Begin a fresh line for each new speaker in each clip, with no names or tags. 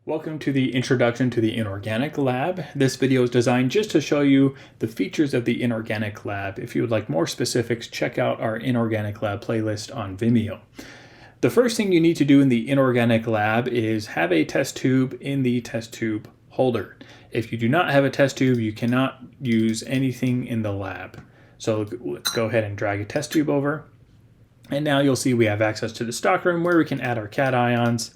Welcome to the Introduction to the Inorganic Lab. This video is designed just to show you the features of the Inorganic Lab. If you would like more specifics, check out our Inorganic Lab playlist on Vimeo. The first thing you need to do in the Inorganic Lab is have a test tube in the test tube holder. If you do not have a test tube, you cannot use anything in the lab. So let's go ahead and drag a test tube over. And now you'll see we have access to the stockroom where we can add our cations,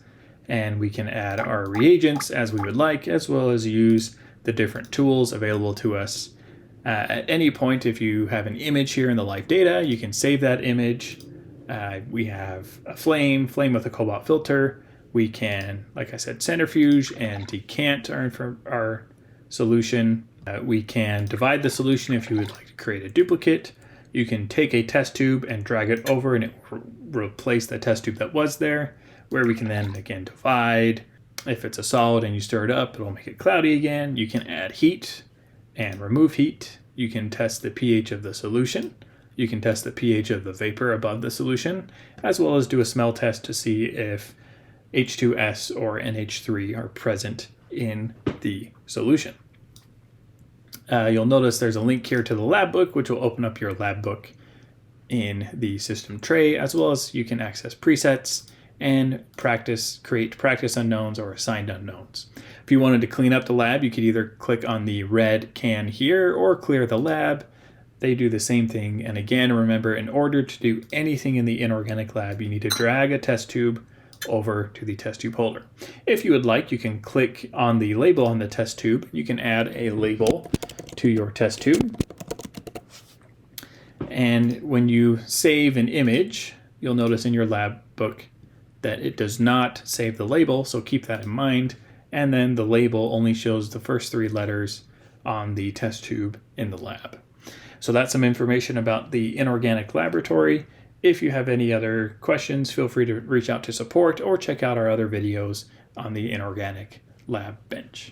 and we can add our reagents as we would like, as well as use the different tools available to us. At any point, if you have an image here in the live data, you can save that image. We have a flame with a cobalt filter. We can, like I said, centrifuge and decant our solution. We can divide the solution if you would like to create a duplicate. You can take a test tube and drag it over and it will replace the test tube that was there, where we can then again divide. If it's a solid and you stir it up, it'll make it cloudy again. You can add heat and remove heat. You can test the pH of the solution. You can test the pH of the vapor above the solution, as well as do a smell test to see if H2S or NH3 are present in the solution. You'll notice there's a link here to the lab book, which will open up your lab book in the system tray, as well as you can access presets and create practice unknowns or assigned unknowns. If you wanted to clean up the lab, you could either click on the red can here or clear the lab. They do the same thing. And again, remember, in order to do anything in the inorganic lab, you need to drag a test tube over to the test tube holder. If you would like, you can click on the label on the test tube. You can add a label to your test tube. And when you save an image, you'll notice in your lab book that it does not save the label, so keep that in mind. And then the label only shows the first 3 letters on the test tube in the lab. So that's some information about the inorganic laboratory. If you have any other questions, feel free to reach out to support or check out our other videos on the inorganic lab bench.